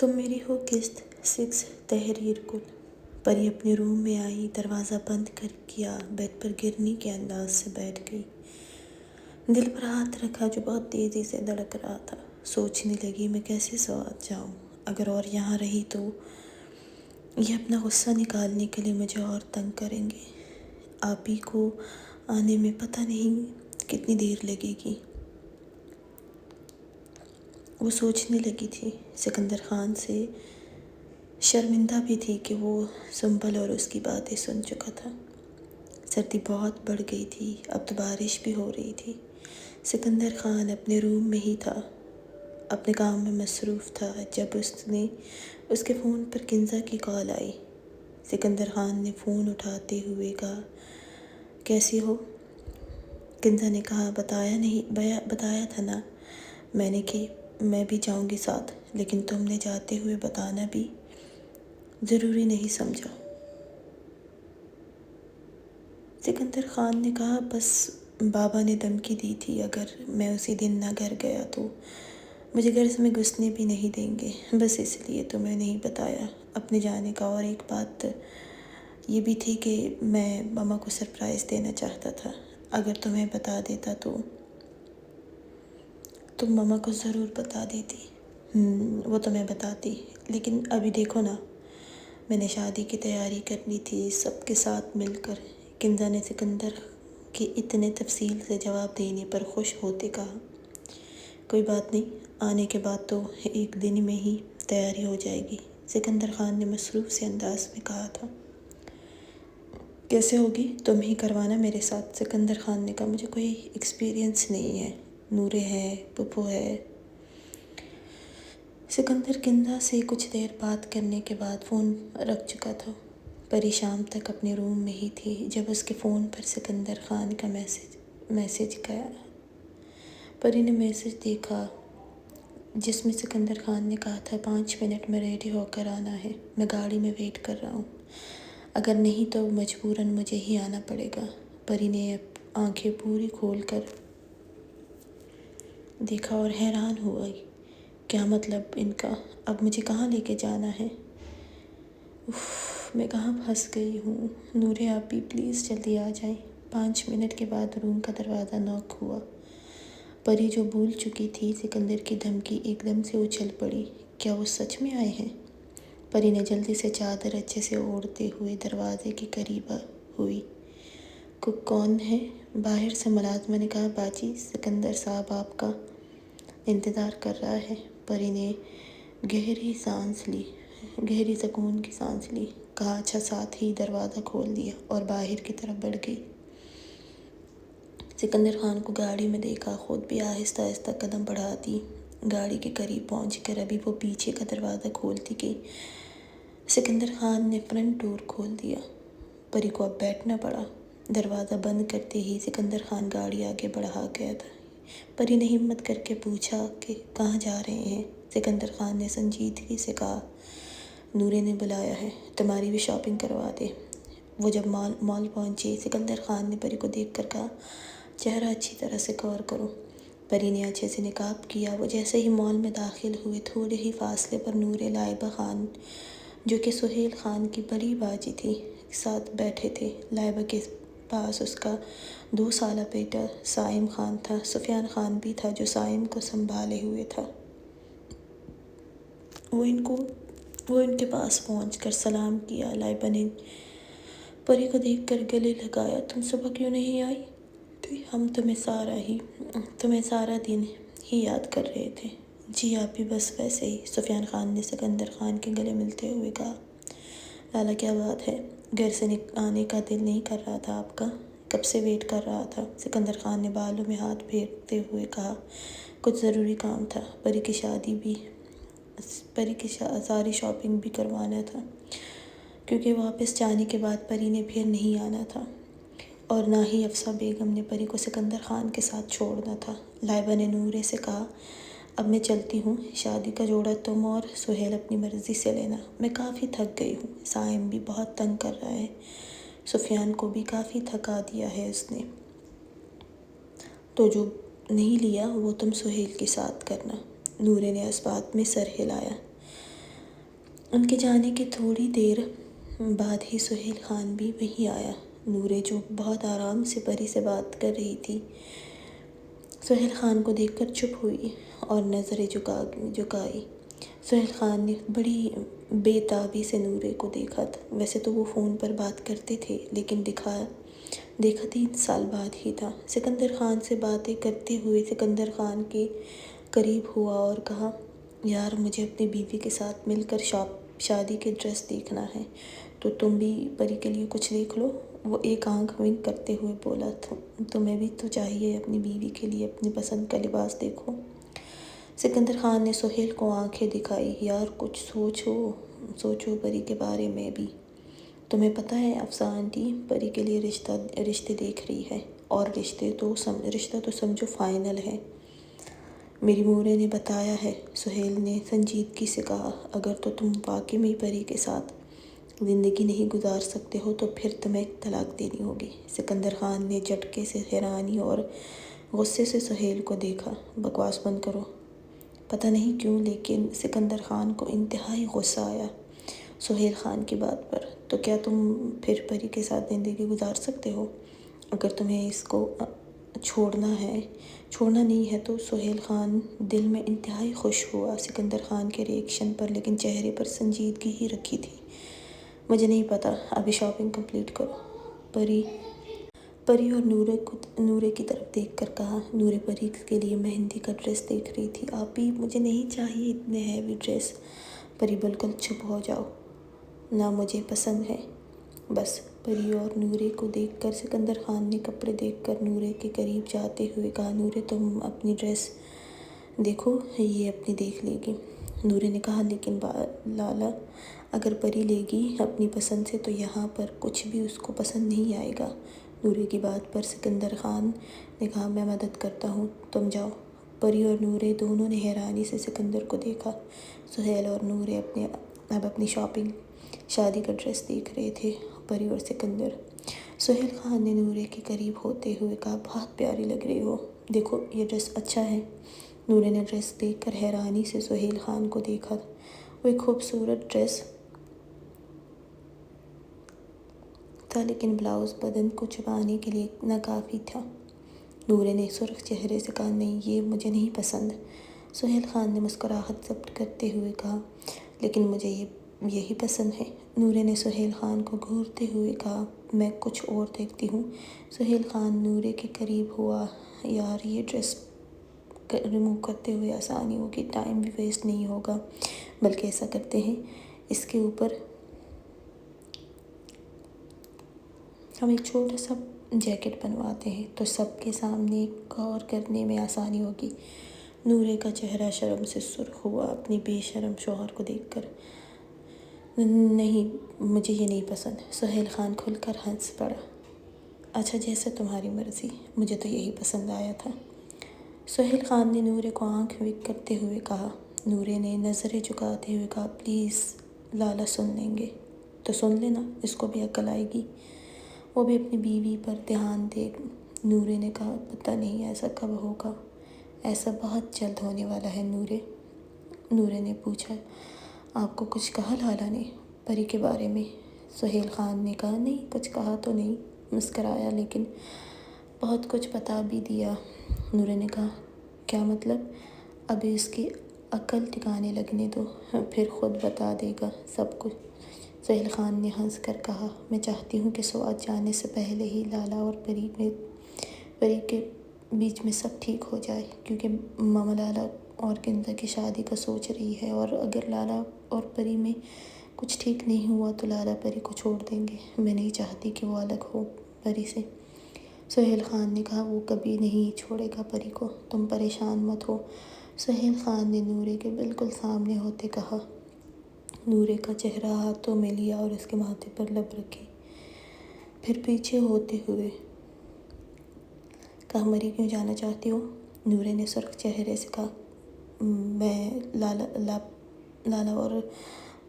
تم میری ہو قسط 6 تحریر کل۔ پری اپنے روم میں آئی، دروازہ بند کر کیا، بیڈ پر گرنی کے انداز سے بیٹھ گئی، دل پر ہاتھ رکھا جو بہت تیزی سے دھڑک رہا تھا۔ سوچنے لگی میں کیسے سوات جاؤں، اگر اور یہاں رہی تو یہ اپنا غصہ نکالنے کے لیے مجھے اور تنگ کریں گے۔ آپی کو آنے میں پتہ نہیں کتنی دیر لگے گی، وہ سوچنے لگی تھی۔ سکندر خان سے شرمندہ بھی تھی کہ وہ سنبل اور اس کی باتیں سن چکا تھا۔ سردی بہت بڑھ گئی تھی، اب تو بارش بھی ہو رہی تھی۔ سکندر خان اپنے روم میں ہی تھا، اپنے کام میں مصروف تھا جب اس کے فون پر کنزا کی کال آئی۔ سکندر خان نے فون اٹھاتے ہوئے کہا، کیسی ہو؟ کنزا نے کہا، بتایا تھا نا میں نے کہ میں بھی جاؤں گی ساتھ، لیکن تم نے جاتے ہوئے بتانا بھی ضروری نہیں سمجھا۔ سکندر خان نے کہا، بس بابا نے دھمکی دی تھی اگر میں اسی دن نہ گھر گیا تو مجھے گھر میں گھسنے بھی نہیں دیں گے، بس اس لیے تو میں نہیں بتایا اپنے جانے کا۔ اور ایک بات یہ بھی تھی کہ میں ماما کو سرپرائز دینا چاہتا تھا، اگر تمہیں بتا دیتا تو تم ماما کو ضرور بتا دیتی۔ وہ تو میں بتاتی، لیکن ابھی دیکھو نا، میں نے شادی کی تیاری کرنی تھی سب کے ساتھ مل کر۔ کنزا نے سکندر کے اتنے تفصیل سے جواب دینے پر خوش ہوتے کہا، کوئی بات نہیں، آنے کے بعد تو ایک دن میں ہی تیاری ہو جائے گی۔ سکندر خان نے مصروف سے انداز میں کہا تھا، کیسے ہوگی؟ تم ہی کروانا میرے ساتھ۔ سکندر خان نے کہا، مجھے کوئی ایکسپیرینس نہیں ہے، نورے ہے، پپو ہے۔ سکندر کنزا سے کچھ دیر بات کرنے کے بعد فون رکھ چکا تھا۔ پری شام تک اپنے روم میں ہی تھی جب اس کے فون پر سکندر خان کا میسج گیا۔ پری نے میسج دیکھا جس میں سکندر خان نے کہا تھا، 5 منٹ میں ریڈی ہو کر آنا ہے، میں گاڑی میں ویٹ کر رہا ہوں، اگر نہیں تو مجبوراً مجھے ہی آنا پڑے گا۔ پری نے آنکھیں پوری کھول کر دیکھا اور حیران ہوئی، کیا مطلب ان کا؟ اب مجھے کہاں لے کے جانا ہے؟ میں کہاں پھنس گئی ہوں؟ نورے آپی پلیز جلدی آ جائیں۔ 5 منٹ کے بعد روم کا دروازہ نوک ہوا۔ پری جو بھول چکی تھی سکندر کی دھمکی، ایک دم سے اچھل پڑی، کیا وہ سچ میں آئے ہیں؟ پری نے جلدی سے چادر اچھے سے اوڑھتے ہوئے دروازے کے قریب ہوئی۔ کون ہے؟ باہر سے ملازمہ نے کہا، باجی سکندر صاحب آپ کا انتظار کر رہا ہے۔ پری نے گہری سکون کی سانس لی، کہا اچھا، ساتھ ہی دروازہ کھول دیا اور باہر کی طرف بڑھ گئی۔ سکندر خان کو گاڑی میں دیکھا، خود بھی آہستہ آہستہ قدم بڑھاتی گاڑی کے قریب پہنچ کر ابھی وہ پیچھے کا دروازہ کھولتی گئی۔ سکندر خان نے فرنٹ ڈور کھول دیا، پری کو اب بیٹھنا پڑا۔ دروازہ بند کرتے ہی سکندر خان گاڑی آگے بڑھا گیا تھا۔ پری نے ہمت کر کے پوچھا کہ کہاں جا رہے ہیں؟ سکندر خان نے سنجیدگی سے کہا، نورے نے بلایا ہے، تمہاری بھی شاپنگ کروا دے۔ وہ جب مال پہنچے، سکندر خان نے پری کو دیکھ کر کہا، چہرہ اچھی طرح سے کور کرو۔ پری نے اچھے سے نقاب کیا۔ وہ جیسے ہی مال میں داخل ہوئے، تھوڑے ہی فاصلے پر نورے لائبہ خان جو کہ سہیل خان کی بڑی باجی تھی ساتھ بیٹھے تھے۔ لائبہ کے پاس اس کا 2 سالہ بیٹا صائم خان تھا۔ سفیان خان بھی تھا جو صائم کو سنبھالے ہوئے تھا۔ وہ ان کے پاس پہنچ کر سلام کیا۔ لائبہ نے پری کو دیکھ کر گلے لگایا، تم صبح کیوں نہیں آئی تھی؟ ہم تمہیں سارا دن ہی یاد کر رہے تھے۔ جی آپی، بس ویسے ہی، سفیان خان نے سکندر خان کے گلے ملتے ہوئے کہا۔ لالا کیا بات ہے؟ گھر سے آنے کا دل نہیں کر رہا تھا آپ کا؟ کب سے ویٹ کر رہا تھا؟ سکندر خان نے بالوں میں ہاتھ پھیرتے ہوئے کہا، کچھ ضروری کام تھا، پری کی ساری شاپنگ بھی کروانا تھا، کیونکہ واپس جانے کے بعد پری نے پھر نہیں آنا تھا اور نہ ہی افسہ بیگم نے پری کو سکندر خان کے ساتھ چھوڑنا تھا۔ لائبہ نے نورے سے کہا، اب میں چلتی ہوں، شادی کا جوڑا تم اور سہیل اپنی مرضی سے لینا، میں کافی تھک گئی ہوں، صائم بھی بہت تنگ کر رہا ہے، سفیان کو بھی کافی تھکا دیا ہے اس نے، تو جو نہیں لیا وہ تم سہیل کے ساتھ کرنا۔ نورے نے اس بات میں سر ہلایا، ان کے جانے کے تھوڑی دیر بعد ہی سہیل خان بھی وہیں آیا۔ نورے جو بہت آرام سے پری سے بات کر رہی تھی، سہیل خان کو دیکھ کر چپ ہوئی اور نظریں جھکائی۔ سہیل خان نے بڑی بے تابی سے نورے کو دیکھا تھا۔ ویسے تو وہ فون پر بات کرتے تھے، لیکن دیکھا 3 سال بعد ہی تھا۔ سکندر خان سے باتیں کرتے ہوئے سکندر خان کے قریب ہوا اور کہا، یار مجھے اپنی بیوی کے ساتھ مل کر شادی کے ڈریس دیکھنا ہے، تو تم بھی پری کے لیے کچھ دیکھ لو۔ وہ ایک آنکھ ونک کرتے ہوئے بولا، تمہیں بھی تو چاہیے اپنی بیوی کے لیے اپنی پسند کا لباس دیکھو۔ سکندر خان نے سہیل کو آنکھیں دکھائی، یار کچھ سوچو پری کے بارے میں بھی۔ تمہیں پتہ ہے افسا آنٹی پری کے لیے رشتے دیکھ رہی ہے، اور رشتہ تو سمجھو فائنل ہے۔ میری مورے نے بتایا ہے۔ سہیل نے سنجیدگی سے کہا، اگر تو تم واقعی میں پری کے ساتھ زندگی نہیں گزار سکتے ہو تو پھر تمہیں طلاق دینی ہوگی۔ سکندر خان نے جھٹکے سے حیرانی اور غصے سے سہیل کو دیکھا۔ بکواس بند کرو۔ پتہ نہیں کیوں لیکن سکندر خان کو انتہائی غصہ آیا سہیل خان کی بات پر۔ تو کیا تم پھر پری کے ساتھ زندگی گزار سکتے ہو؟ اگر تمہیں اس کو چھوڑنا نہیں ہے تو سہیل خان دل میں انتہائی خوش ہوا سکندر خان کے ریئیکشن پر، لیکن چہرے پر سنجیدگی ہی رکھی تھی۔ مجھے نہیں پتہ، ابھی شاپنگ کمپلیٹ کرو۔ پری اور نورے کی طرف دیکھ کر کہا۔ نورے پری کے لیے مہندی کا ڈریس دیکھ رہی تھی۔ آپی مجھے نہیں چاہیے اتنے ہیوی ڈریس۔ پری بالکل چپ ہو جاؤ، نہ مجھے پسند ہے بس۔ پری اور نورے کو دیکھ کر سکندر خان نے کپڑے دیکھ کر نورے کے قریب جاتے ہوئے کہا، نورے تم اپنی ڈریس دیکھو، یہ اپنی دیکھ لے گی۔ نورے نے کہا، لیکن لالا اگر پری لے گی اپنی پسند سے تو یہاں پر کچھ بھی اس کو پسند نہیں آئے گا۔ نورے کی بات پر سکندر خان نے کہا، میں مدد کرتا ہوں، تم جاؤ۔ پری اور نورے دونوں نے حیرانی سے سکندر کو دیکھا۔ سہیل اور نورے اب اپنی شادی کا ڈریس دیکھ رہے تھے۔ پری اور سکندر۔ سہیل خان نے نورے کے قریب ہوتے ہوئے کہا، بہت پیاری لگ رہی ہو، دیکھو یہ ڈریس اچھا ہے۔ نورے نے ڈریس دیکھ کر حیرانی سے سہیل خان کو دیکھا۔ وہ ایک خوبصورت ڈریس تھا، لیکن بلاؤز بدن کو چھپانے کے لیے ناکافی تھا۔ نورے نے سرخ چہرے سے کہا، نہیں یہ مجھے نہیں پسند۔ سہیل خان نے مسکراہٹ ضبط کرتے ہوئے کہا، لیکن مجھے یہی پسند ہے۔ نورے نے سہیل خان کو گھورتے ہوئے کہا، میں کچھ اور دیکھتی ہوں۔ سہیل خان نورے کے قریب ہوا، یار یہ ڈریس ریموو کرتے ہوئے آسانی ہوگی، ٹائم بھی ویسٹ نہیں ہوگا، بلکہ ایسا کرتے ہیں اس کے اوپر ہم ایک چھوٹا سا جیکٹ بنواتے ہیں تو سب کے سامنے غور کرنے میں آسانی ہوگی۔ نورے کا چہرہ شرم سے سرخ ہوا اپنی بے شرم شوہر کو دیکھ کر۔ نہیں مجھے یہ نہیں پسند۔ سہیل خان کھل کر ہنس پڑا، اچھا جیسا تمہاری مرضی، مجھے تو یہی پسند آیا تھا۔ سہیل خان نے نورے کو آنکھ وک کرتے ہوئے کہا۔ نورے نے نظریں جھکاتے ہوئے کہا، پلیز لالا سن لیں گے تو سن لینا، اس کو بھی عقل آئے گی، وہ بھی اپنی بیوی پر دھیان دے۔ نورے نے کہا، پتہ نہیں ایسا کب ہوگا، ایسا بہت جلد ہونے والا ہے نورے۔ نورے نے پوچھا، آپ کو کچھ کہا لالا نے پری کے بارے میں؟ سہیل خان نے کہا، نہیں کچھ کہا تو نہیں، مسکرایا، لیکن بہت کچھ بتا بھی دیا۔ نورے نے کہا، کیا مطلب؟ ابھی اس کی عقل ٹھکانے لگنے دو، پھر خود بتا دے گا سب کچھ۔ سہیل خان نے ہنس کر کہا، میں چاہتی ہوں کہ سوات جانے سے پہلے ہی لالا اور پری کے بیچ میں سب ٹھیک ہو جائے، کیونکہ ماما لالا اور گندا کی شادی کا سوچ رہی ہے، اور اگر لالا اور پری میں کچھ ٹھیک نہیں ہوا تو لالا پری کو چھوڑ دیں گے۔ میں نہیں چاہتی کہ وہ الگ ہو پری سے۔ سہیل خان نے کہا، وہ کبھی نہیں چھوڑے گا پری کو، تم پریشان مت ہو۔ سہیل خان نے نورے کے بالکل سامنے ہوتے کہا۔ نورے کا چہرہ ہاتھوں میں لیا اور اس کے ماتھے پر لب رکھی، پھر پیچھے ہوتے ہوئے کہا، مری کیوں جانا چاہتی ہو؟ نورے نے سرخ چہرے سے کہا، میں لالا اور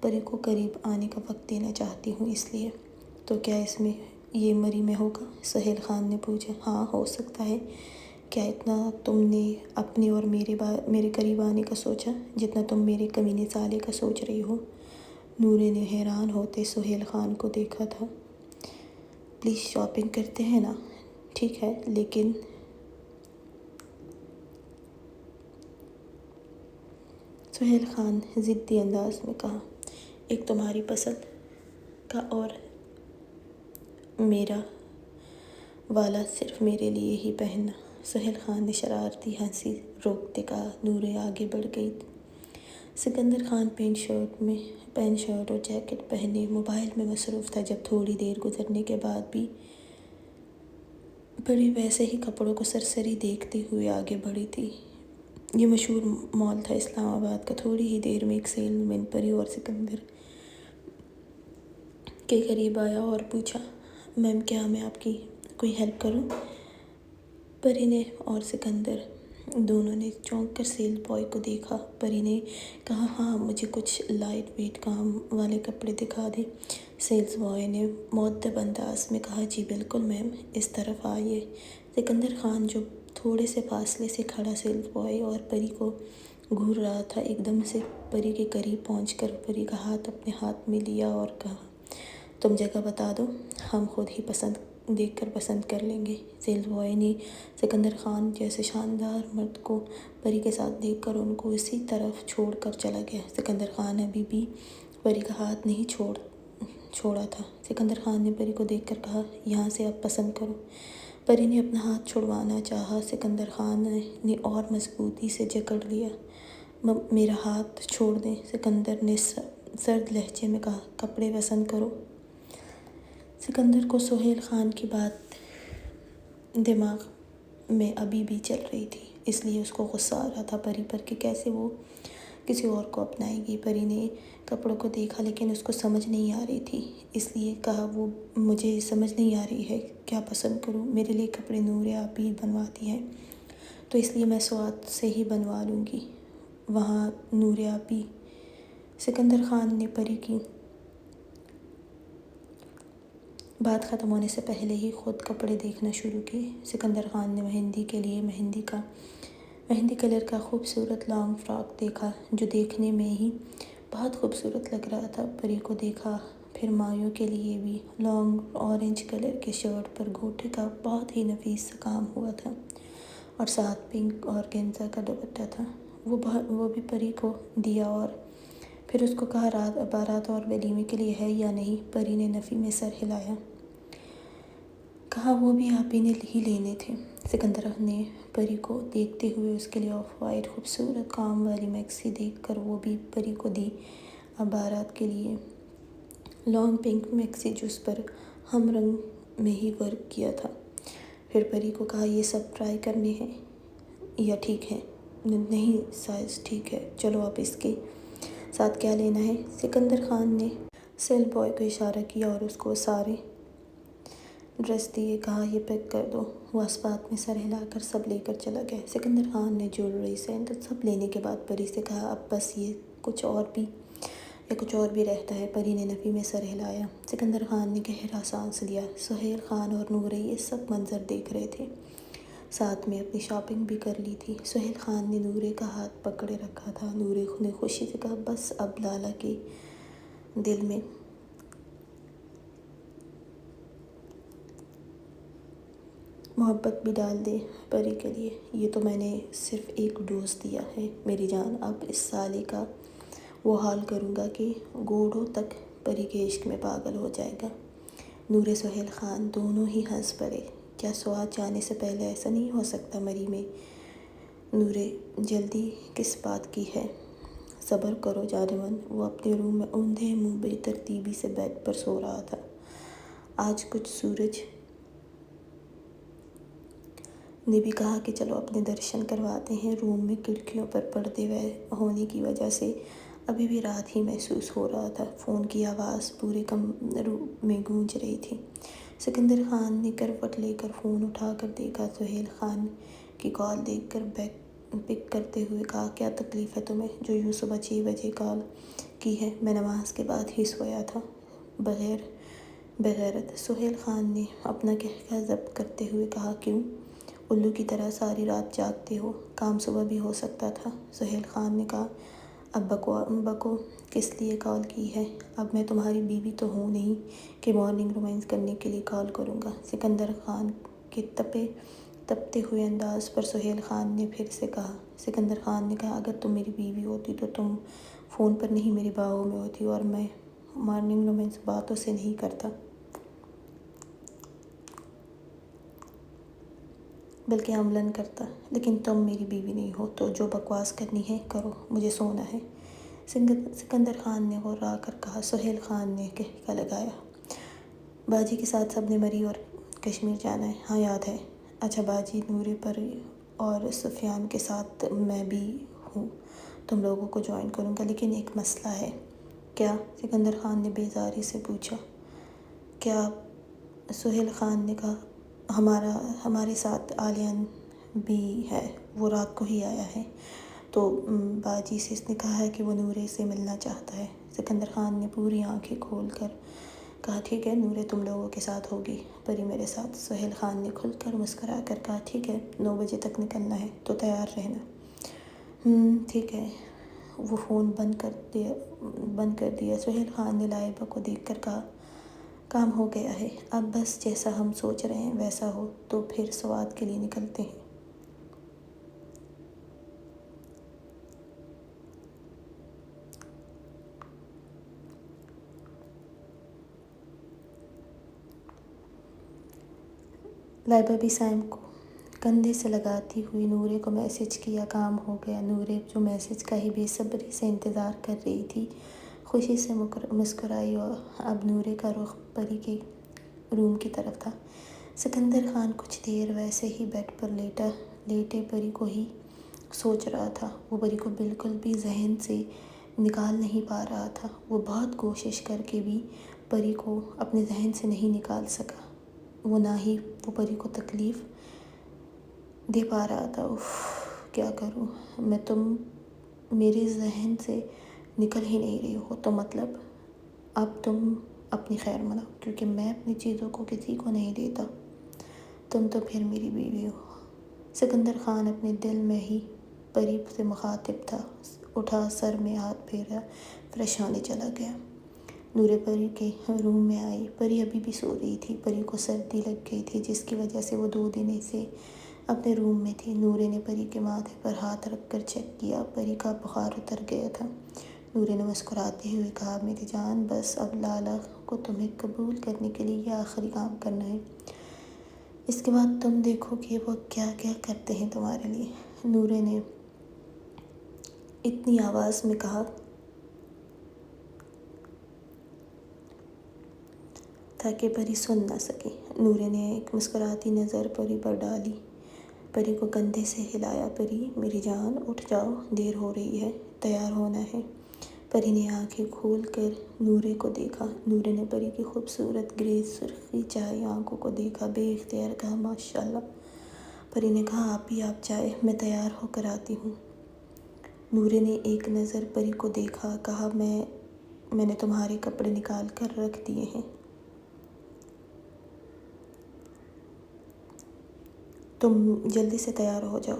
پری کو قریب آنے کا وقت دینا چاہتی ہوں اس لیے۔ تو کیا اس میں یہ مری میں ہوگا؟ سہیل خان نے پوچھا۔ ہاں ہو سکتا ہے۔ کیا اتنا تم نے اپنے اور میرے قریب آنے کا سوچا جتنا تم میرے کمینے سالے کا سوچ رہی ہو؟ نورے نے حیران ہوتے سہیل خان کو دیکھا تھا۔ پلیز شاپنگ کرتے ہیں نا؟ ٹھیک ہے لیکن سہیل خان ضدی انداز میں کہا، ایک تمہاری پسند کا اور میرا والا صرف میرے لیے ہی پہننا۔ سہیل خان نے شرارتی ہنسی روکتے کہا۔ نورے آگے بڑھ گئی۔ سکندر خان پینٹ شرٹ اور جیکٹ پہنے موبائل میں مصروف تھا۔ جب تھوڑی دیر گزرنے کے بعد بھی پری ویسے ہی کپڑوں کو سرسری دیکھتے ہوئے آگے بڑھی تھی۔ یہ مشہور مال تھا اسلام آباد کا۔ تھوڑی ہی دیر میں ایک سیل مین پری اور سکندر کے قریب آیا اور پوچھا، میم کیا میں آپ کی کوئی ہیلپ کروں؟ پری نے اور سکندر دونوں نے چونک کر سیل بوائے کو دیکھا۔ پری نے کہا، ہاں مجھے کچھ لائٹ ویٹ کام والے کپڑے دکھا دیں۔ سیلز بوائے نے مؤدب انداز میں کہا، جی بالکل میم، اس طرف آئیے۔ سکندر خان جو تھوڑے سے فاصلے سے کھڑا سیلز بوائے اور پری کو گھور رہا تھا، ایک دم سے پری کے قریب پہنچ کر پری کا ہاتھ اپنے ہاتھ میں لیا اور کہا، تم جگہ بتا دو، ہم خود ہی دیکھ کر پسند کر لیں گے۔ سیلز بوائے نے سکندر خان جیسے شاندار مرد کو پری کے ساتھ دیکھ کر ان کو اسی طرف چھوڑ کر چلا گیا۔ سکندر خان ابھی بھی پری کا ہاتھ نہیں چھوڑا تھا۔ سکندر خان نے پری کو دیکھ کر کہا، یہاں سے اب پسند کرو۔ پری نے اپنا ہاتھ چھڑوانا چاہا۔ سکندر خان نے اور مضبوطی سے جکڑ لیا۔ میرا ہاتھ چھوڑ دیں، سکندر نے سرد لہجے میں کہا، کپڑے پسند کرو۔ سکندر کو سہیل خان کی بات دماغ میں ابھی بھی چل رہی تھی، اس لیے اس کو غصہ آ رہا تھا پری پر کہ کیسے وہ کسی اور کو اپنائے گی۔ پری نے کپڑوں کو دیکھا لیکن اس کو سمجھ نہیں آ رہی تھی، اس لیے کہا، وہ مجھے سمجھ نہیں آ رہی ہے کیا پسند کروں۔ میرے لیے کپڑے نورے آپ ہی بنواتی ہیں تو اس لیے میں سوات سے ہی بنوا لوں گی، وہاں نورے آپ ہی۔ سکندر خان نے پری کی بات ختم ہونے سے پہلے ہی خود کپڑے دیکھنا شروع کیے۔ سکندر خان نے مہندی کے لیے مہندی کلر کا خوبصورت لانگ فراک دیکھا جو دیکھنے میں ہی بہت خوبصورت لگ رہا تھا۔ پری کو دیکھا، پھر مایوں کے لیے بھی لانگ اورنج کلر کے شرٹ پر گوٹے کا بہت ہی نفیس سا کام ہوا تھا اور ساتھ پنک اورگینزا کا دوپٹہ تھا، وہ بھی پری کو دیا اور پھر اس کو کہا، بارات اور ولیمے کے لیے ہے یا نہیں؟ پری نے نفی میں سر ہلایا، کہا وہ بھی آپ ہی نے ہی لینے تھے۔ سکندر نے پری کو دیکھتے ہوئے اس کے لیے آف وائٹ خوبصورت کام والی میکسی دیکھ کر وہ بھی پری کو دی۔ اب بارات کے لیے لانگ پنک میکسی جس پر ہم رنگ میں ہی ورک کیا تھا۔ پھر پری کو کہا، یہ سب ٹرائی کرنے ہیں یا ٹھیک ہے؟ نہیں سائز ٹھیک ہے، چلو اب اس کے ساتھ کیا لینا ہے؟ سکندر خان نے سیل بوائے کو اشارہ کیا اور اس کو سارے ڈریس دیے، کہا، یہ پیک کر دو۔ وہ اس بات میں سر ہلا کر سب لے کر چلا گیا۔ سکندر خان نے جیولری سینٹ سب لینے کے بعد پری سے کہا، اب بس یہ کچھ اور بھی رہتا ہے؟ پری نے نفی میں سر ہلایا۔ سکندر خان نے گہرا سانس لیا۔ سہیل خان اور نورے یہ سب منظر دیکھ رہے تھے، ساتھ میں اپنی شاپنگ بھی کر لی تھی۔ سہیل خان نے نورے کا ہاتھ پکڑے رکھا تھا۔ نورے نے خوشی سے کہا، بس اب لالا کے دل میں محبت بھی ڈال دے پری کے لیے۔ یہ تو میں نے صرف ایک ڈوز دیا ہے میری جان، اب اس سالے کا وہ حال کروں گا کہ گوڑوں تک پری کے عشق میں پاگل ہو جائے گا۔ نورے سہیل خان دونوں ہی ہنس پڑے۔ کیا سوات جانے سے پہلے ایسا نہیں ہو سکتا مری میں؟ نورے، جلدی کس بات کی ہے؟ صبر کرو جانمن۔ وہ اپنے روم میں اوندھے منہ بے ترتیبی سے بیڈ پر سو رہا تھا۔ آج کچھ سورج نے بھی کہا کہ چلو اپنے درشن کرواتے ہیں۔ روم میں کھڑکیوں پر پردے ہونے کی وجہ سے ابھی بھی رات ہی محسوس ہو رہا تھا۔ فون کی آواز پورے کمرے میں گونج رہی تھی۔ سکندر خان نے کروٹ لے کر فون اٹھا کر دیکھا۔ سہیل خان کی کال دیکھ کر پک کرتے ہوئے کہا، کیا تکلیف ہے تمہیں جو یوں صبح 6 بجے کال کی ہے؟ میں نماز کے بعد ہی سویا تھا۔ بغیرت سہیل خان نے اپنا قہقہ ضبط کرتے ہوئے کہا، کیوں الو کی طرح ساری رات جاگتے ہو؟ کام صبح بھی ہو سکتا تھا۔ سہیل خان نے کہا، اب بکو کس لیے کال کی ہے؟ اب میں تمہاری بیوی تو ہوں نہیں کہ مارننگ رومانس کرنے کے لیے کال کروں گا۔ سکندر خان کے تپتے ہوئے انداز پر سہیل خان نے پھر سے کہا۔ سکندر خان نے کہا، اگر تم میری بیوی ہوتی تو تم فون پر نہیں میری باہوں میں ہوتی، اور میں مارننگ رومانس باتوں سے نہیں کرتا بلکہ عملاً کرتا۔ لیکن تم میری بیوی نہیں ہو، تو جو بکواس کرنی ہے کرو، مجھے سونا ہے۔ سکندر خان نے غرا کر کہا۔ سہیل خان نے کہکا لگایا، باجی کے ساتھ سب نے مری اور کشمیر جانا ہے؟ ہاں یاد ہے۔ اچھا باجی، نورے پری اور سفیان کے ساتھ میں بھی ہوں، تم لوگوں کو جوائن کروں گا، لیکن ایک مسئلہ ہے۔ کیا؟ سکندر خان نے بیزاری سے پوچھا۔ کیا؟ سہیل خان نے کہا، ہمارے ساتھ عالیان بھی ہے، وہ رات کو ہی آیا ہے، تو باجی سے اس نے کہا ہے کہ وہ نورے سے ملنا چاہتا ہے۔ سکندر خان نے پوری آنکھیں کھول کر کہا، ٹھیک ہے، نورے تم لوگوں کے ساتھ ہوگی، پری میرے ساتھ۔ سہیل خان نے کھل کر مسکرا کر کہا، ٹھیک ہے، 9 بجے تک نکلنا ہے تو تیار رہنا۔ ٹھیک ہے۔ وہ فون بند کر دیا۔ سہیل خان نے لائبہ کو دیکھ کر کہا، کام ہو گیا ہے، اب بس جیسا ہم سوچ رہے ہیں ویسا ہو تو پھر سوات کے لیے نکلتے ہیں۔ لائبہ بھی سائم کو کندھے سے لگاتی ہوئی نورے کو میسج کیا، کام ہو گیا۔ نورے جو میسج کا ہی بے صبری سے انتظار کر رہی تھی، خوشی سے مسکرائی، اور اب نورے کا رخ پری کے روم کی طرف تھا۔ سکندر خان کچھ دیر ویسے ہی بیڈ پر لیٹے پری کو ہی سوچ رہا تھا۔ وہ پری کو بالکل بھی ذہن سے نکال نہیں پا رہا تھا۔ وہ بہت کوشش کر کے بھی پری کو اپنے ذہن سے نہیں نکال سکا، وہ نہ ہی وہ پری کو تکلیف دے پا رہا تھا۔ اف، کیا کروں میں، تم میرے ذہن سے نکل ہی نہیں رہی ہو، تو مطلب اب تم اپنی خیر مناؤ، کیونکہ میں اپنی چیزوں کو کسی کو نہیں دیتا، تم تو پھر میری بیوی ہو۔ سکندر خان اپنے دل میں ہی پری سے مخاطب تھا، اٹھا، سر میں ہاتھ پھیرا، فریش ہونے چلا گیا۔ نورے پری کے روم میں آئی۔ پری ابھی بھی سو رہی تھی۔ پری کو سردی لگ گئی تھی، جس کی وجہ سے وہ 2 دن سے اپنے روم میں تھی۔ نورے نے پری کے ماتھے پر ہاتھ رکھ کر چیک کیا، پری کا بخار اتر گیا تھا۔ نورے نے مسکراتے ہوئے کہا، میری جان، بس اب لالا کو تمہیں قبول کرنے کے لیے یہ آخری کام کرنا ہے، اس کے بعد تم دیکھو کہ وہ کیا کیا کرتے ہیں تمہارے لیے۔ نورے نے اتنی آواز میں کہا تاکہ پری سن نہ سکے۔ نورے نے ایک مسکراتی نظر پری پر ڈالی، پری کو کندھے سے ہلایا۔ پری میری جان، اٹھ جاؤ، دیر ہو رہی ہے، تیار ہونا ہے۔ پری نے آنکھیں کھول کر نورے کو دیکھا۔ نورے نے پری کی خوبصورت گرے سرخی چائی آنکھوں کو دیکھا، بے اختیار کہا، ماشاءاللہ۔ پری نے کہا، آپ جائیں، میں تیار ہو کر آتی ہوں۔ نورے نے ایک نظر پری کو دیکھا، کہا، میں نے تمہارے کپڑے نکال کر رکھ دیے ہیں، تم جلدی سے تیار ہو جاؤ۔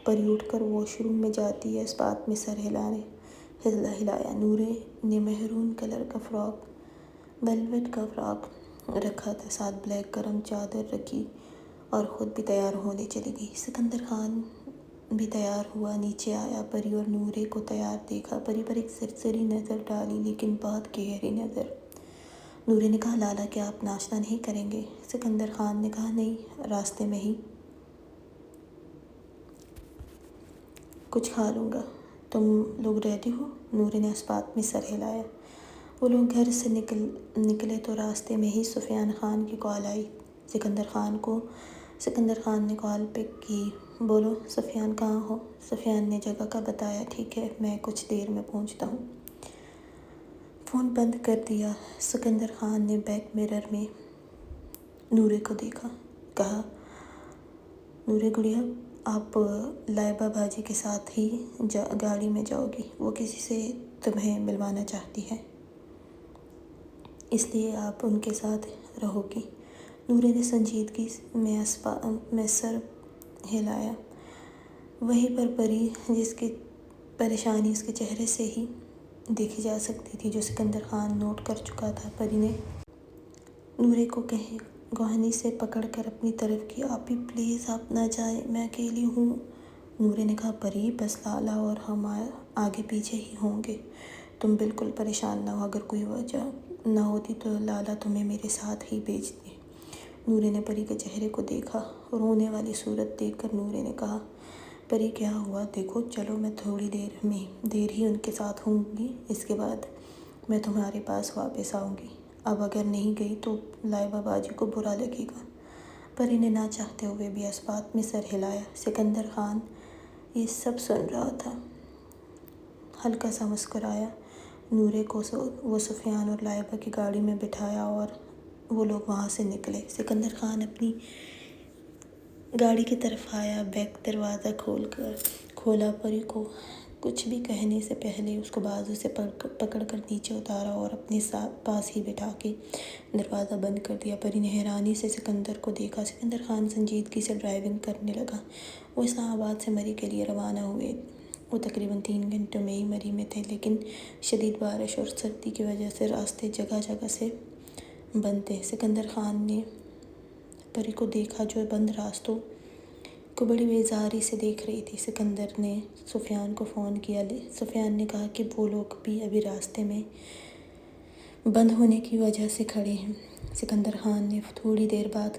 پری اٹھ کر واش روم میں جاتی ہے، اس بات میں سر ہلایا۔ نورے نے میرون کلر کا ویلویٹ کا فراک رکھا تھا، ساتھ بلیک گرم چادر رکھی، اور خود بھی تیار ہونے چلی گئی۔ سکندر خان بھی تیار ہوا، نیچے آیا، پری اور نورے کو تیار دیکھا۔ پری پر ایک سرسری نظر ڈالی، لیکن بہت گہری نظر۔ نورے نے کہا، لالا کیا آپ ناشتہ نہیں کریں گے؟ سکندر خان نے کہا، نہیں، راستے میں ہی کچھ کھا لوں گا، تم لوگ ریڈی ہو؟ نورے نے اس بات میں سر ہلایا۔ وہ لوگ گھر سے نکلے تو راستے میں ہی سفیان خان کی کال آئی۔ سکندر خان نے کال پک کی۔ بولو سفیان، کہاں ہو؟ سفیان نے جگہ کا بتایا، ٹھیک ہے، میں کچھ دیر میں پہنچتا ہوں۔ فون بند کر دیا۔ سکندر خان نے بیک مرر میں نورے کو دیکھا، کہا، نورے گڑیا، آپ لائبہ باجی کے ساتھ ہی گاڑی میں جاؤ گی، وہ کسی سے تمہیں ملوانا چاہتی ہے، اس لیے آپ ان کے ساتھ رہو گی۔ نورے نے سنجیدگی میں سر ہلایا۔ وہیں پر پری، جس کی پریشانی اس کے چہرے سے ہی دیکھی جا سکتی تھی جو سکندر خان نوٹ کر چکا تھا۔ پری نے نورے کو گہنی سے پکڑ کر اپنی طرف کی۔ آپ بھی پلیز، آپ نہ جائیں، میں اکیلی ہوں۔ نورے نے کہا، پری بس لالا اور ہم آگے پیچھے ہی ہوں گے، تم بالکل پریشان نہ ہو، اگر کوئی وجہ نہ ہوتی تو لالا تمہیں میرے ساتھ ہی بھیجتے۔ نورے نے پری کے چہرے کو دیکھا، رونے والی صورت دیکھ کر نورے نے کہا، پری کیا ہوا؟ دیکھو چلو، میں تھوڑی دیر ہی ان کے ساتھ ہوں گی، اس کے بعد میں تمہارے پاس واپس آؤں گی۔ اب اگر نہیں گئی تو لائبہ باجی کو برا لگے گا۔ پری نے نہ چاہتے ہوئے بھی اس بات میں سر ہلایا۔ سکندر خان یہ سب سن رہا تھا، ہلکا سا مسکرایا۔ نورے کو وہ سفیان اور لائبہ کی گاڑی میں بٹھایا اور وہ لوگ وہاں سے نکلے۔ سکندر خان اپنی گاڑی کی طرف آیا، بیک دروازہ کھولا۔ پری کو کچھ بھی کہنے سے پہلے اس کو بازو سے پکڑ کر نیچے اتارا اور اپنے پاس ہی بٹھا کے دروازہ بند کر دیا۔ پری نے حیرانی سے سکندر کو دیکھا۔ سکندر خان سنجیدگی سے ڈرائیونگ کرنے لگا۔ وہ اسلام آباد سے مری کے لیے روانہ ہوئے۔ وہ تقریباً 3 گھنٹوں میں ہی مری میں تھے، لیکن شدید بارش اور سردی کی وجہ سے راستے جگہ جگہ سے بند تھے۔ سکندر خان نے پری کو دیکھا جو بند راستوں کو بڑی بیزاری سے دیکھ رہی تھی۔ سکندر نے سفیان کو فون کیا۔ سفیان نے کہا کہ وہ لوگ بھی ابھی راستے میں بند ہونے کی وجہ سے کھڑے ہیں۔ سکندر خان نے تھوڑی دیر بعد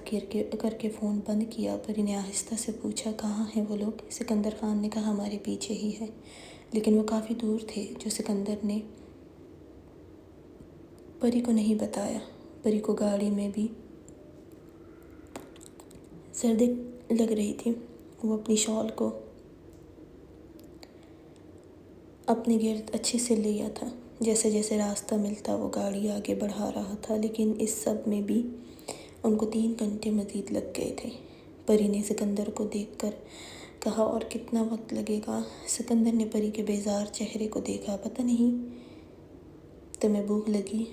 کر کے فون بند کیا۔ پری نے آہستہ سے پوچھا، کہاں ہیں وہ لوگ؟ سکندر خان نے کہا، ہمارے پیچھے ہی ہے، لیکن وہ کافی دور تھے، جو سکندر نے پری کو نہیں بتایا۔ پری کو گاڑی میں بھی سردی لگ رہی تھی۔ وہ اپنی شال کو اپنے گرد اچھے سے لیا تھا۔ جیسے جیسے راستہ ملتا وہ گاڑی آگے بڑھا رہا تھا، لیکن اس سب میں بھی ان کو 3 گھنٹے مزید لگ گئے تھے۔ پری نے سکندر کو دیکھ کر کہا، اور کتنا وقت لگے گا؟ سکندر نے پری کے بیزار چہرے کو دیکھا۔ پتہ نہیں، تمہیں بھوک لگی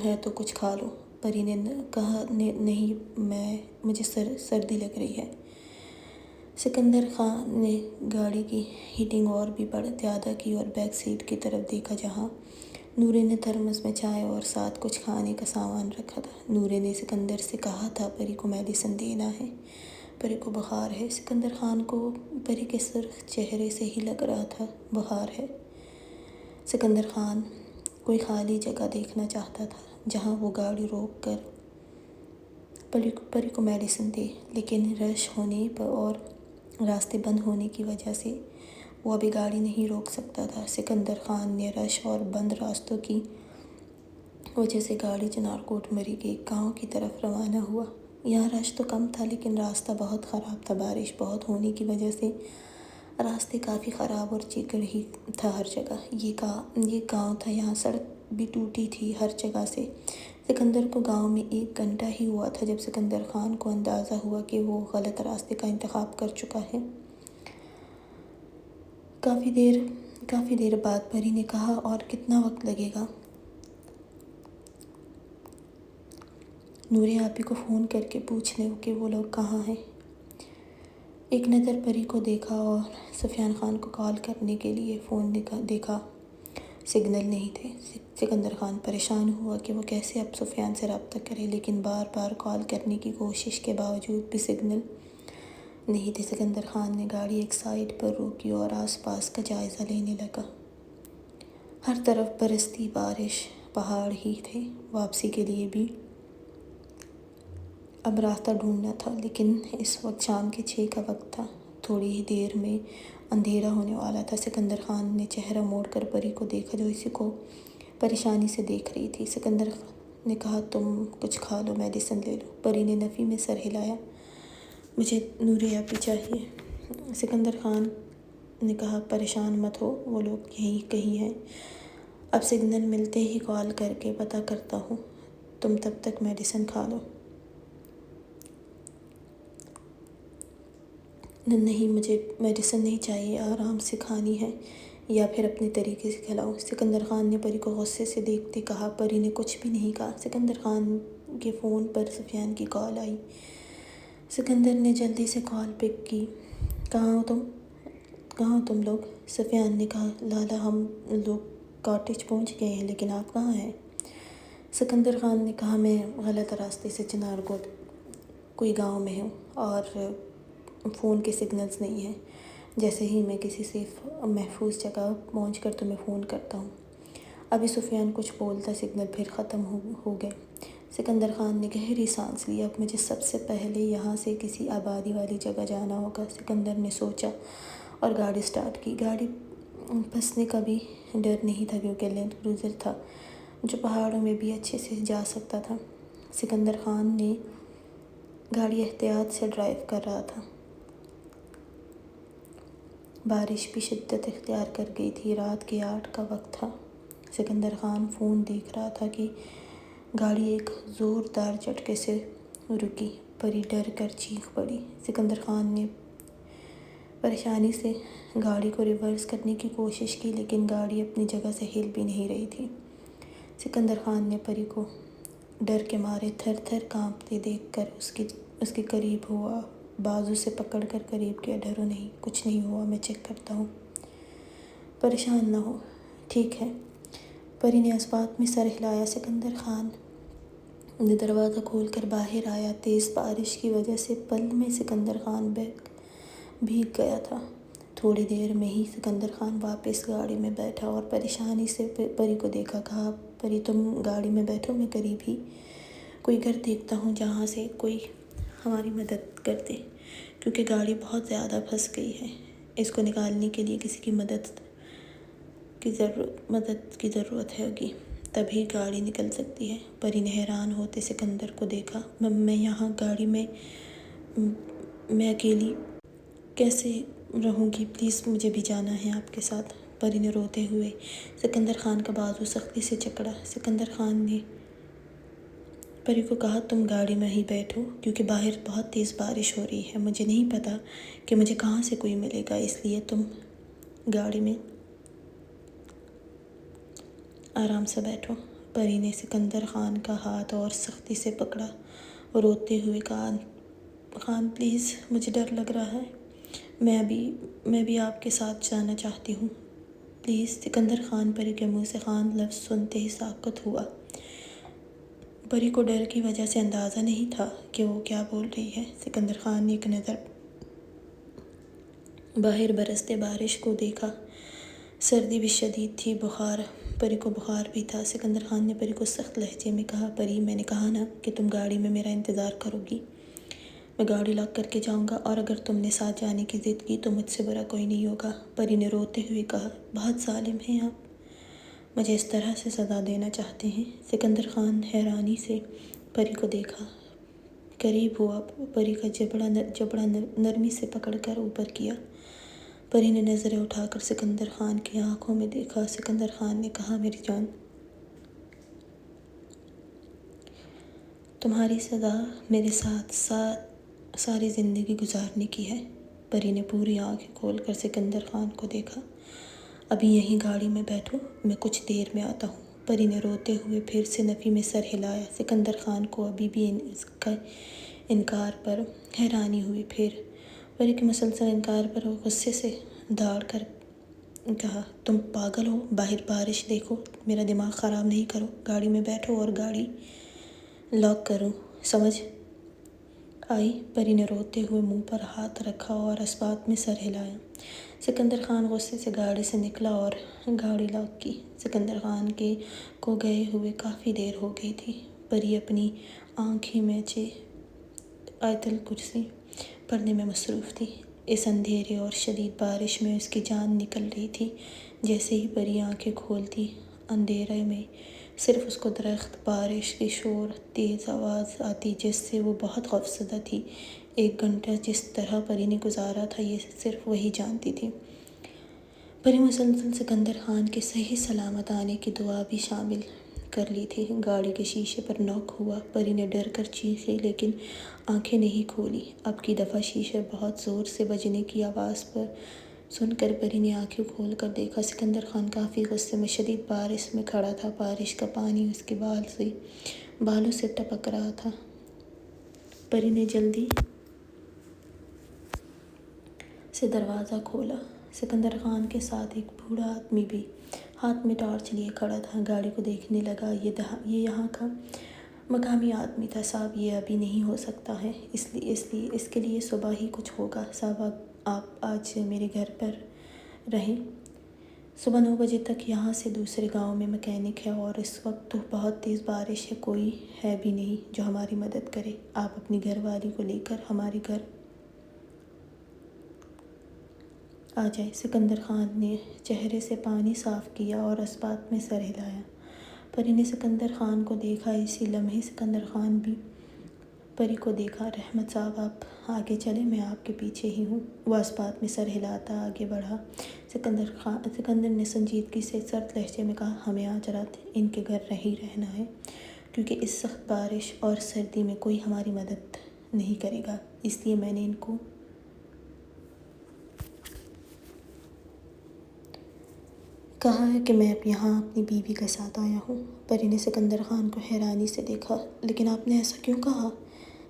ہے تو کچھ کھا لو۔ پری نے کہا، نہیں، مجھے سردی لگ رہی ہے۔ سکندر خان نے گاڑی کی ہیٹنگ اور بھی زیادہ کی اور بیک سیٹ کی طرف دیکھا، جہاں نورے نے تھرمس میں چائے اور ساتھ کچھ کھانے کا سامان رکھا تھا۔ نورے نے سکندر سے کہا تھا، پری کو میڈیسن دینا ہے، پری کو بخار ہے۔ سکندر خان کو پری کے سرخ چہرے سے ہی لگ رہا تھا بخار ہے۔ سکندر خان کوئی خالی جگہ دیکھنا چاہتا تھا جہاں وہ گاڑی روک کر پری کو میڈیسن دے، لیکن رش ہونے اور راستے بند ہونے کی وجہ سے وہ ابھی گاڑی نہیں روک سکتا تھا۔ سکندر خان نے رش اور بند راستوں کی وجہ سے گاڑی چنارکوٹ مری کے ایک گاؤں کی طرف روانہ ہوا۔ یہاں رش تو کم تھا، لیکن راستہ بہت خراب تھا۔ بارش بہت ہونے کی وجہ سے راستے کافی خراب اور چیکڑ ہی تھا ہر جگہ۔ یہ گاؤں تھا، یہاں سڑک بھی ٹوٹی تھی ہر جگہ سے۔ سکندر کو گاؤں میں 1 گھنٹہ ہی ہوا تھا جب سکندر خان کو اندازہ ہوا کہ وہ غلط راستے کا انتخاب کر چکا ہے۔ کافی دیر بعد پری نے کہا، اور کتنا وقت لگے گا؟ نورے آپی کو فون کر کے پوچھ لیں کہ وہ لوگ کہاں ہیں۔ ایک نظر پری کو دیکھا اور سفیان خان کو کال کرنے کے لیے فون دیکھا، سگنل نہیں تھے۔ سکندر خان پریشان ہوا کہ وہ کیسے اب سفیان سے رابطہ کرے، لیکن بار بار کال کرنے کی کوشش کے باوجود بھی سگنل نہیں تھے۔ سکندر خان نے گاڑی ایک سائڈ پر روکی اور آس پاس کا جائزہ لینے لگا۔ ہر طرف برستی بارش، پہاڑ ہی تھے۔ واپسی کے لیے بھی اب راستہ ڈھونڈنا تھا، لیکن اس وقت شام کے 6 کا وقت تھا۔ تھوڑی ہی دیر میں اندھیرا ہونے والا تھا۔ سکندر خان نے چہرہ موڑ کر پری کو دیکھا جو اسی کو پریشانی سے دیکھ رہی تھی۔ سکندر نے کہا، تم کچھ کھا لو، میڈیسن لے لو۔ پری نے نفی میں سر ہلایا، مجھے نورے آپی چاہیے۔ سکندر خان نے کہا، پریشان مت ہو، وہ لوگ یہیں کہیں ہیں، اب سگنل ملتے ہی کال کر کے پتہ کرتا ہوں، تم تب تک میڈیسن کھا لو۔ نہیں، مجھے میڈیسن نہیں چاہیے، آرام سے کھانی ہے، یا پھر اپنے طریقے سے کھلاؤ۔ سکندر خان نے پری کو غصے سے دیکھتے کہا۔ پری نے کچھ بھی نہیں کہا۔ سکندر خان کے فون پر سفیان کی کال آئی۔ سکندر نے جلدی سے کال پک کی۔ کہاں ہو تم؟ کہاں تم لوگ؟ سفیان نے کہا، لالا ہم لوگ کاٹیج پہنچ گئے ہیں، لیکن آپ کہاں ہیں؟ سکندر خان نے کہا، میں غلط راستے سے چنار کوٹ کوئی گاؤں میں ہوں اور فون کے سگنلز نہیں ہیں۔ جیسے ہی میں کسی سیف محفوظ جگہ پہنچ کر تمہیں فون کرتا ہوں۔ ابھی سفیان کچھ بولتا، سگنل پھر ختم ہو گئے۔ سکندر خان نے گہری سانس لی، اب مجھے سب سے پہلے یہاں سے کسی آبادی والی جگہ جانا ہوگا، سکندر نے سوچا اور گاڑی سٹارٹ کی۔ گاڑی پھنسنے کا بھی ڈر نہیں تھا کیونکہ لینڈ کروزر تھا جو پہاڑوں میں بھی اچھے سے جا سکتا تھا۔ سکندر خان نے گاڑی احتیاط سے ڈرائیو کر رہا تھا۔ بارش بھی شدت اختیار کر گئی تھی، رات کے 8 کا وقت تھا۔ سکندر خان فون دیکھ رہا تھا کہ گاڑی ایک زوردار جھٹکے سے رکی۔ پری ڈر کر چیخ پڑی۔ سکندر خان نے پریشانی سے گاڑی کو ریورس کرنے کی کوشش کی، لیکن گاڑی اپنی جگہ سے ہل بھی نہیں رہی تھی۔ سکندر خان نے پری کو ڈر کے مارے تھر تھر کانپتے دیکھ کر اس کے قریب ہوا، بازو سے پکڑ کر قریب کیا۔ ڈرو نہیں، کچھ نہیں ہوا، میں چیک کرتا ہوں، پریشان نہ ہو، ٹھیک ہے؟ پری نے اسبات میں سر ہلایا۔ سکندر خان نے دروازہ کھول کر باہر آیا۔ تیز بارش کی وجہ سے پل میں سکندر خان بھیگ گیا تھا۔ تھوڑی دیر میں ہی سکندر خان واپس گاڑی میں بیٹھا اور پریشانی سے پری کو دیکھا۔ کہا، پری تم گاڑی میں بیٹھو، میں قریب ہی کوئی گھر دیکھتا ہوں جہاں سے کوئی ہماری مدد کر دے، کیونکہ گاڑی بہت زیادہ پھنس گئی ہے۔ اس کو نکالنے کے لیے کسی کی مدد کی ضرورت ہوگی، تبھی گاڑی نکل سکتی ہے۔ پری نے حیران ہوتے سکندر کو دیکھا۔ میں یہاں گاڑی میں اکیلی کیسے رہوں گی؟ پلیز مجھے بھی جانا ہے آپ کے ساتھ۔ پری نے روتے ہوئے سکندر خان کا بازو سختی سے جکڑا۔ سکندر خان نے پری کو کہا، تم گاڑی میں ہی بیٹھو کیونکہ باہر بہت تیز بارش ہو رہی ہے۔ مجھے نہیں پتا کہ مجھے کہاں سے کوئی ملے گا، اس لیے تم گاڑی میں آرام سے بیٹھو۔ پری نے سکندر خان کا ہاتھ اور سختی سے پکڑا، روتے ہوئے کہا، خان پلیز، مجھے ڈر لگ رہا ہے، میں بھی آپ کے ساتھ جانا چاہتی ہوں، پلیز۔ سکندر خان پری کے منہ سے خان لفظ سنتے ہی ساکت ہوا۔ پری کو ڈر کی وجہ سے اندازہ نہیں تھا کہ وہ کیا بول رہی ہے۔ سکندر خان نے ایک نظر باہر برستے بارش کو دیکھا۔ سردی بھی شدید تھی، پری کو بخار بھی تھا۔ سکندر خان نے پری کو سخت لہجے میں کہا، پری میں نے کہا نا کہ تم گاڑی میں میرا انتظار کرو گی، میں گاڑی لاک کر کے جاؤں گا، اور اگر تم نے ساتھ جانے کی ضد کی تو مجھ سے برا کوئی نہیں ہوگا۔ پری نے روتے ہوئے کہا، بہت ظالم ہیں آپ، مجھے اس طرح سے سزا دینا چاہتے ہیں؟ سکندر خان حیرانی سے پری کو دیکھا، قریب ہوا، پری کا جبڑا نرمی سے پکڑ کر اوپر کیا۔ پری نے نظریں اٹھا کر سکندر خان کی آنکھوں میں دیکھا۔ سکندر خان نے کہا، میری جان، تمہاری سزا میرے ساتھ ساری زندگی گزارنے کی ہے۔ پری نے پوری آنکھیں کھول کر سکندر خان کو دیکھا۔ ابھی یہیں گاڑی میں بیٹھو، میں کچھ دیر میں آتا ہوں۔ پری نے روتے ہوئے پھر سے نفی میں سر ہلایا۔ سکندر خان کو ابھی بھی اس کا انکار پر حیرانی ہوئی، پھر پری کے مسلسل انکار پر وہ غصے سے دھاڑ کر کہا، تم پاگل ہو؟ باہر بارش دیکھو، میرا دماغ خراب نہیں کرو، گاڑی میں بیٹھو اور گاڑی لاک کرو، سمجھ آئی؟ پری نے روتے ہوئے منہ پر ہاتھ رکھا اور اسبات میں سر ہلایا۔ سکندر خان غصے سے گاڑی سے نکلا اور گاڑی لاک کی۔ سکندر خان کو گئے ہوئے کافی دیر ہو گئی تھی۔ پری اپنی آنکھیں میچے آیت الکرسی پڑھنے میں مصروف تھی۔ اس اندھیرے اور شدید بارش میں اس کی جان نکل رہی تھی۔ جیسے ہی پری آنکھیں کھولتی، اندھیرے میں صرف اس کو درخت، بارش کی شور، تیز آواز آتی جس سے وہ بہت خوفزدہ تھی۔ 1 گھنٹہ جس طرح پری نے گزارا تھا یہ صرف وہی جانتی تھی۔ پری مسلسل سکندر خان کے صحیح سلامت آنے کی دعا بھی شامل کر لی تھی۔ گاڑی کے شیشے پر نوک ہوا۔ پری نے ڈر کر چیخی لیکن آنکھیں نہیں کھولی۔ اب کی دفعہ شیشے بہت زور سے بجنے کی آواز پر سن کر پری نے آنکھیں کھول کر دیکھا۔ سکندر خان کافی غصے میں شدید بارش میں کھڑا تھا۔ بارش کا پانی اس کے بالوں سے ٹپک رہا تھا۔ پری نے جلدی سے دروازہ کھولا۔ سکندر خان کے ساتھ ایک بوڑھا آدمی بھی ہاتھ میں ٹارچ لیے کھڑا تھا۔ گاڑی کو دیکھنے لگا۔ یہ یہاں کا مقامی آدمی تھا۔ صاحب یہ ابھی نہیں ہو سکتا ہے، اس کے لیے صبح ہی کچھ ہوگا۔ صاحب آپ آج میرے گھر پر رہیں۔ صبح 9 بجے تک یہاں سے دوسرے گاؤں میں مکینک ہے اور اس وقت تو بہت تیز بارش ہے، کوئی ہے بھی نہیں جو ہماری مدد کرے۔ آپ اپنی گھر والی کو لے کر ہمارے گھر آ جائیں۔ سکندر خان نے چہرے سے پانی صاف کیا اور اس بات میں سر ہلایا۔ پری نے سکندر خان کو دیکھا۔ اسی لمحے سکندر خان بھی پری کو دیکھا۔ رحمت صاحب آپ آگے چلیں، میں آپ کے پیچھے ہی ہوں۔ وہ اس بات میں سر ہلاتا آگے بڑھا۔ سکندر نے سنجیدگی سے سرد لہجے میں کہا، ہمیں آج رات ان کے گھر ہی رہنا ہے، کیونکہ اس سخت بارش اور سردی میں کوئی ہماری مدد نہیں کرے گا، اس لیے میں نے ان کو کہا ہے کہ میں اب یہاں اپنی بیوی کے ساتھ آیا ہوں۔ پری نے سکندر خان کو حیرانی سے دیکھا۔ لیکن آپ نے ایسا کیوں کہا؟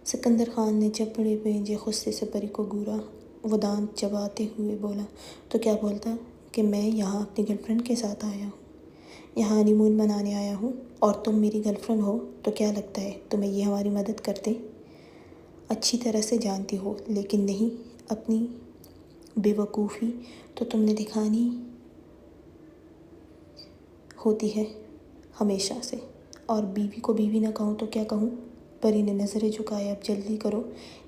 سکندر خان نے جبڑے بھیجے غصے سے پری کو گھورا۔ وہ دانت چباتے ہوئے بولا، تو کیا بولتا کہ میں یہاں اپنی گرل فرینڈ کے ساتھ آیا ہوں، یہاں ہنی مون منانے آیا ہوں، اور تم میری گرل فرینڈ ہو، تو کیا لگتا ہے تمہیں یہ ہماری مدد کرتے؟ اچھی طرح سے جانتی ہو، لیکن نہیں، اپنی بے وقوفی تو تم نے دکھانی ہوتی ہے ہمیشہ سے، اور بیوی کو بیوی نہ کہوں تو کیا کہوں؟ پری نے نظریں جھکائے، اب جلدی کرو،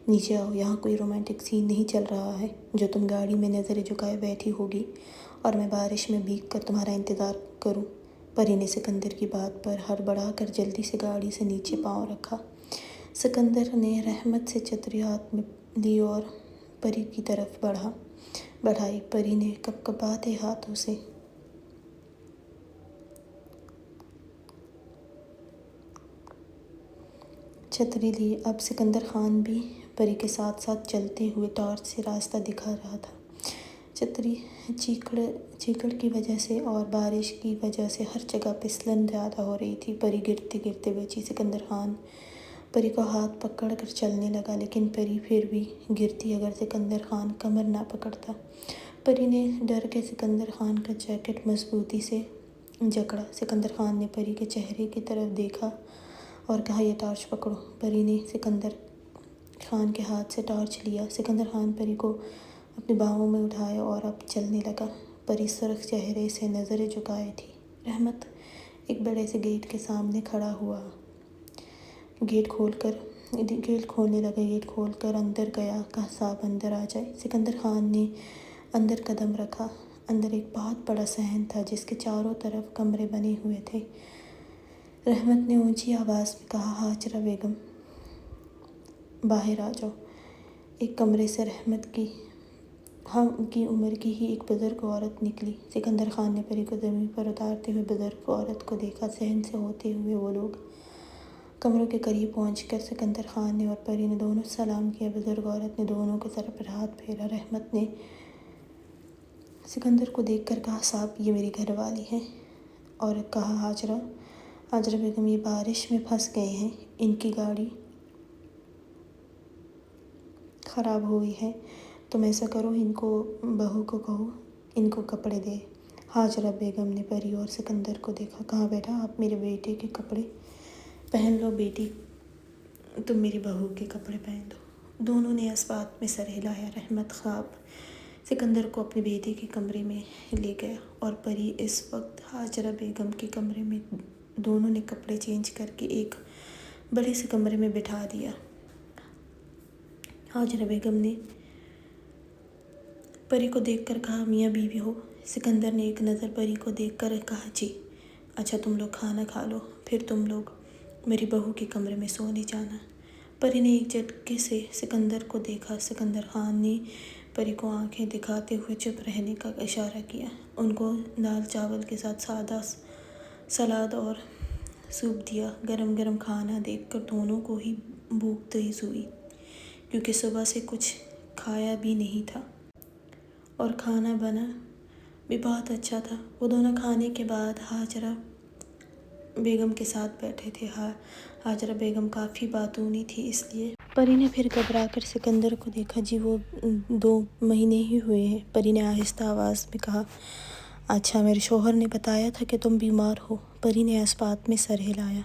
نیچے آؤ، یہاں کوئی رومانٹک سین نہیں چل رہا ہے جو تم گاڑی میں نظریں جھکائے بیٹھی ہوگی اور میں بارش میں بھیگ کر تمہارا انتظار کروں۔ پری نے سکندر کی بات پر ہڑبڑا کر جلدی سے گاڑی سے نیچے پاؤں رکھا۔ سکندر نے رحمت سے چھتری ہاتھ میں لی اور پری کی طرف بڑھائی۔ پری نے کپکپاتے ہاتھوں سے چھتری لی۔ اب سکندر خان بھی پری کے ساتھ ساتھ چلتے ہوئے ٹارچ سے راستہ دکھا رہا تھا۔ چھتری چیکڑ کی وجہ سے اور بارش کی وجہ سے ہر جگہ پھسلن زیادہ ہو رہی تھی۔ پری گرتے گرتے بچی۔ سکندر خان پری کو ہاتھ پکڑ کر چلنے لگا، لیکن پری پھر بھی گرتی اگر سکندر خان کمر نہ پکڑتا۔ پری نے ڈر کے سکندر خان کا جیکٹ مضبوطی سے جکڑا۔ سکندر خان نے پری کے چہرے کی طرف دیکھا اور کہا، یہ ٹارچ پکڑو۔ پری نے سکندر خان کے ہاتھ سے ٹارچ لیا۔ سکندر خان پری کو اپنی باہوں میں اٹھایا اور اب چلنے لگا۔ پری سرخ چہرے سے نظریں جھکائے تھی۔ رحمت ایک بڑے سے گیٹ کے سامنے کھڑا ہوا۔ گیٹ کھولنے لگا، گیٹ کھول کر اندر گیا، کہا، صاحب اندر آ جائیں۔ سکندر خان نے اندر قدم رکھا۔ اندر ایک بہت بڑا صحن تھا جس کے چاروں طرف کمرے بنے ہوئے تھے۔ رحمت نے اونچی آواز میں کہا، ہاجرہ بیگم باہر آ جاؤ۔ ایک کمرے سے رحمت کی عمر کی ہی ایک بزرگ عورت نکلی۔ سکندر خان نے پری کو زمین پر اتارتے ہوئے بزرگ عورت کو دیکھا۔ صحن سے ہوتے ہوئے وہ لوگ کمروں کے قریب پہنچ کر سکندر خان نے اور پری نے دونوں سلام کیا۔ بزرگ عورت نے دونوں کے سر پر ہاتھ پھیرا۔ رحمت نے سکندر کو دیکھ کر کہا، صاحب یہ میری گھر والی ہیں، اور کہا، ہاجرہ بیگم یہ بارش میں پھنس گئے ہیں، ان کی گاڑی خراب ہوئی ہے، تم ایسا کرو، ان کو بہو کو کہو ان کو کپڑے دے۔ ہاجرہ بیگم نے پری اور سکندر کو دیکھا، کہا، بیٹا آپ میرے بیٹے کے کپڑے پہن لو، بیٹی تم میری بہو کے کپڑے پہن دو۔ دونوں نے اس بات میں سر ہلایا۔ رحمت خواب سکندر کو اپنے بیٹے کے کمرے میں لے گیا اور پری اس وقت ہاجرہ بیگم کے کمرے میں۔ دونوں نے کپڑے چینج کر کے ایک بڑے سے کمرے میں بٹھا دیا۔ ہاجرہ بیگم نے پری کو دیکھ کر کہا، میاں بیوی ہو؟ سکندر نے ایک نظر پری کو دیکھ کر کہا، جی۔ اچھا تم لوگ کھانا کھا لو، پھر تم لوگ میری بہو کے کمرے میں سونے جانا۔ پری نے ایک جھٹکے سے سکندر کو دیکھا۔ سکندر خان نے پری کو آنکھیں دکھاتے ہوئے چپ رہنے کا اشارہ کیا۔ ان کو دال چاول کے ساتھ سادہ سلاد اور سوپ دیا۔ گرم گرم کھانا دیکھ کر دونوں کو ہی بھوک تیز ہوئی، کیونکہ صبح سے کچھ کھایا بھی نہیں تھا، اور کھانا بنا بھی بہت اچھا تھا۔ وہ دونوں کھانے کے بعد ہاجرہ بیگم کے ساتھ بیٹھے تھے۔ ہاجرہ بیگم کافی باتونی تھی، اس لیے پری نے پھر گھبرا کر سکندر کو دیکھا۔ جی وہ 2 مہینے ہی ہوئے ہیں، پری نے آہستہ آواز میں کہا۔ اچھا، میرے شوہر نے بتایا تھا کہ تم بیمار ہو۔ پری نے اس بات میں سر ہلایا۔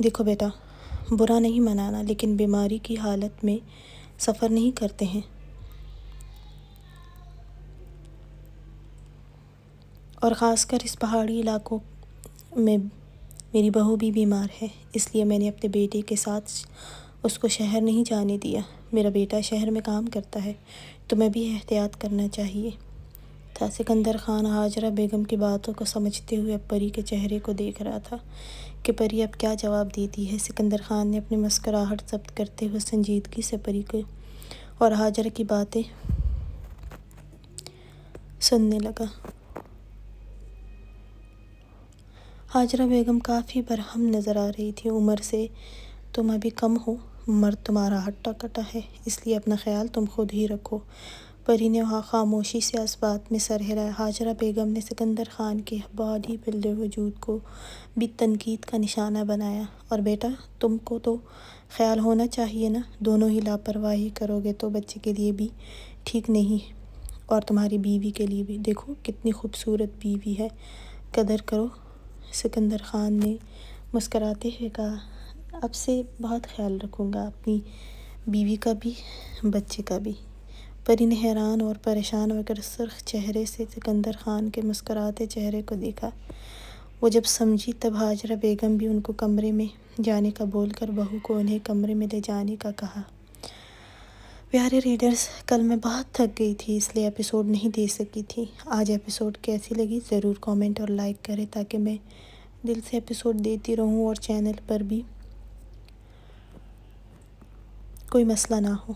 دیکھو بیٹا، برا نہیں منانا، لیکن بیماری کی حالت میں سفر نہیں کرتے ہیں، اور خاص کر اس پہاڑی علاقوں میں۔ میری بہو بھی بیمار ہے، اس لیے میں نے اپنے بیٹے کے ساتھ اس کو شہر نہیں جانے دیا۔ میرا بیٹا شہر میں کام کرتا ہے، تمہیں بھی احتیاط کرنا چاہیے تھا۔ سکندر خان ہاجرہ بیگم کی باتوں کو سمجھتے ہوئے اب پری کے چہرے کو دیکھ رہا تھا کہ پری اب کیا جواب دیتی ہے۔ سکندر خان نے اپنی مسکراہٹ ضبط کرتے ہوئے سنجیدگی سے پری کو اور ہاجرہ کی باتیں سننے لگا۔ ہاجرہ بیگم کافی برہم نظر آ رہی تھی۔ عمر سے تم ابھی کم ہو، مرد تمہارا ہٹا کٹا ہے، اس لیے اپنا خیال تم خود ہی رکھو۔ پری نے وہاں خاموشی سے اس بات میں سر ہلایا۔ ہاجرہ بیگم نے سکندر خان کے باڈی بلڈر وجود کو بھی تنقید کا نشانہ بنایا۔ اور بیٹا، تم کو تو خیال ہونا چاہیے نا، دونوں ہی لاپرواہی کرو گے تو بچے کے لیے بھی ٹھیک نہیں، اور تمہاری بیوی کے لیے بھی۔ دیکھو کتنی خوبصورت بیوی ہے، قدر کرو۔ سکندر خان نے مسکراتے ہوئے کہا، اب سے بہت خیال رکھوں گا، اپنی بیوی کا بھی، بچے کا بھی۔ پری نے حیران اور پریشان ہو کر سرخ چہرے سے سکندر خان کے مسکراتے چہرے کو دیکھا۔ وہ جب سمجھی تب ہاجرہ بیگم بھی ان کو کمرے میں جانے کا بول کر بہو کو انہیں کمرے میں لے جانے کا کہا۔ پیارے ریڈرز، کل میں بہت تھک گئی تھی، اس لیے ایپیسوڈ نہیں دے سکی تھی۔ آج ایپیسوڈ کیسی لگی ضرور کامنٹ اور لائک کریں تاکہ میں دل سے ایپیسوڈ دیتی رہوں اور چینل پر بھی کوئی مسئلہ نہ ہو۔